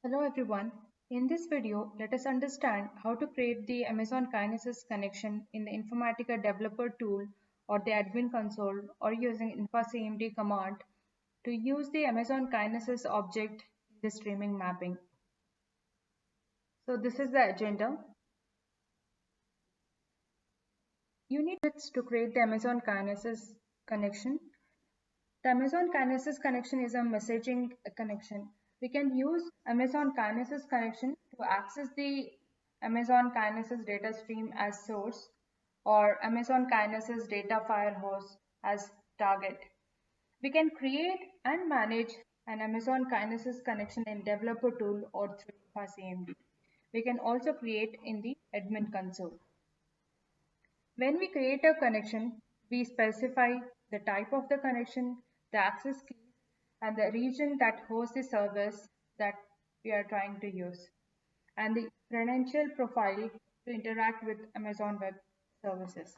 Hello everyone. In this video, let us understand how to create the Amazon Kinesis connection in the Informatica Developer Tool or the Admin Console or using InfaCMD command to use the Amazon Kinesis object in the streaming mapping. So this is the agenda. You need bits to create the Amazon Kinesis connection. The Amazon Kinesis connection is a messaging connection. We can use Amazon Kinesis connection to access the Amazon Kinesis data stream as source or Amazon Kinesis data firehose as target. We can create and manage an Amazon Kinesis connection in Developer Tool or through InfaCMD. We can also create in the admin console. When we create a connection, we specify the type of the connection, the access keys, and the region that hosts the service that we are trying to use, and the credential profile to interact with Amazon Web Services.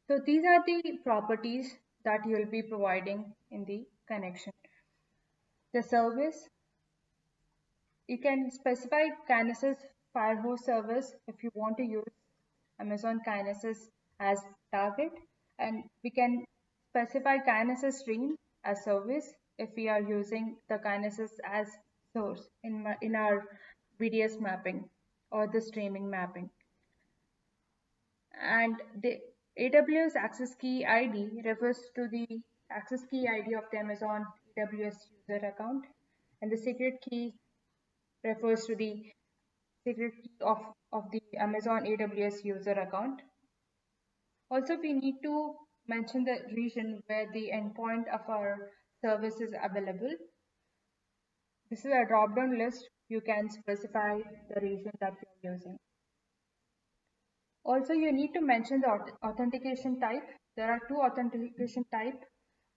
So these are the properties that you will be providing in the connection. The service, you can specify Kinesis Firehose service if you want to use Amazon Kinesis as target, and we can specify Kinesis stream as service if we are using the Kinesis as source in our VDS mapping or the streaming mapping. And the AWS access key ID refers to the access key ID of the Amazon AWS user account, and the secret key refers to the secret key of the Amazon AWS user account. Also, we need to mention the region where the endpoint of our service is available. This is a drop-down list. You can specify the region that you're using. Also, you need to mention the authentication type. There are two authentication types.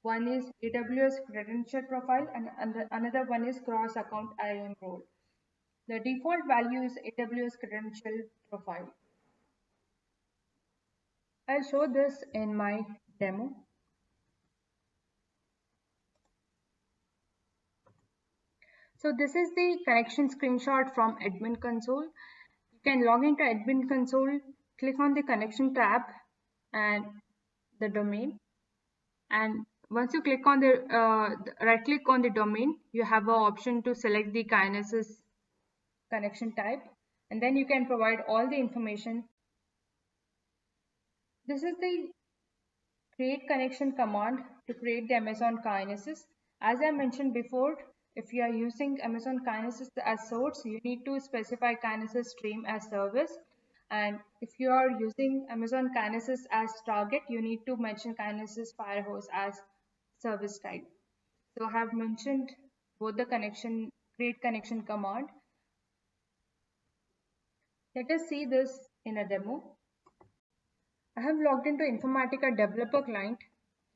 One is AWS credential profile and another one is cross-account IAM role. The default value is AWS credential profile. I'll show this in my demo. So this is the connection screenshot from admin console. You can log into admin console, click on the connection tab and the domain. And once you click on the right click on the domain, you have an option to select the Kinesis connection type, and then you can provide all the information. This is the create connection command to create the Amazon Kinesis. As I mentioned before, if you are using Amazon Kinesis as source, you need to specify Kinesis stream as service. And if you are using Amazon Kinesis as target, you need to mention Kinesis Firehose as service type. So I have mentioned both the create connection command. Let us see this in a demo. I have logged into Informatica Developer Client.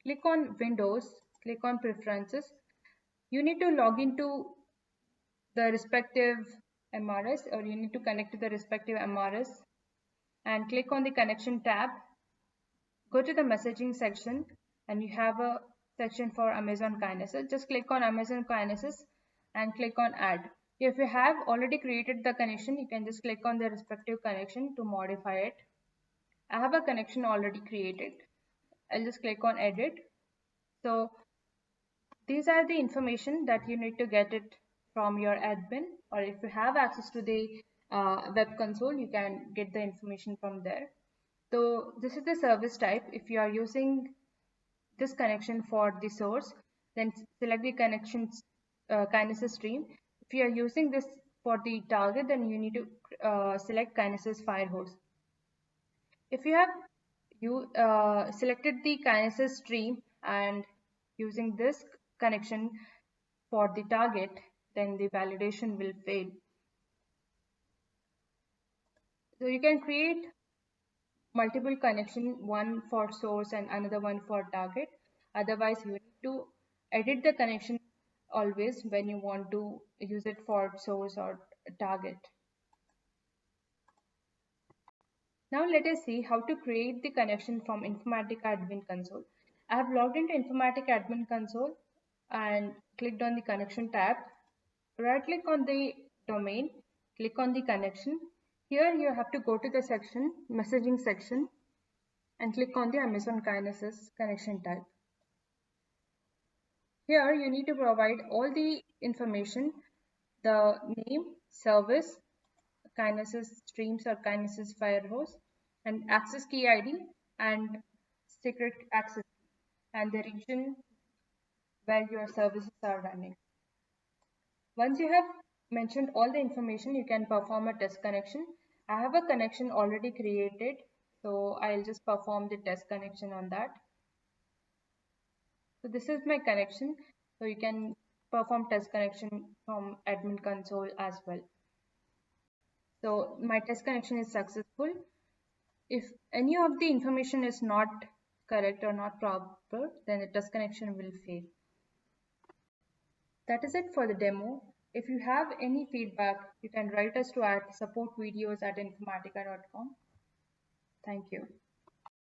Click on Windows, click on Preferences. You need to log into the respective MRS, or you need to connect to the respective MRS and click on the connection tab. Go to the messaging section and you have a section for Amazon Kinesis. Just click on Amazon Kinesis and click on Add. If you have already created the connection, you can just click on the respective connection to modify it. I have a connection already created. I'll just click on Edit. So these are the information that you need to get it from your admin, or if you have access to the web console, you can get the information from there. So this is the service type. If you are using this connection for the source, then select the connections Kinesis stream. If you are using this for the target, then you need to select Kinesis Firehose. If you have selected the Kinesis stream and using this connection for the target, then the validation will fail. So you can create multiple connection, one for source and another one for target. Otherwise, you need to edit the connection always when you want to use it for source or target. Now let us see how to create the connection from Informatica Admin Console. I have logged into Informatica Admin Console, and clicked on the connection tab. Right click on the domain, click on the connection. Here you have to go to the section, messaging section, and click on the Amazon Kinesis connection type. Here you need to provide all the information, the name, service, Kinesis Streams or Kinesis Firehose, and access key ID and secret access and the region where your services are running. Once you have mentioned all the information, you can perform a test connection. I have a connection already created, so I'll just perform the test connection on that. So this is my connection, so you can perform test connection from admin console as well. So my test connection is successful. If any of the information is not correct or not proper, then the test connection will fail. That is it for the demo. If you have any feedback, you can write us to at supportvideos@informatica.com. Thank you.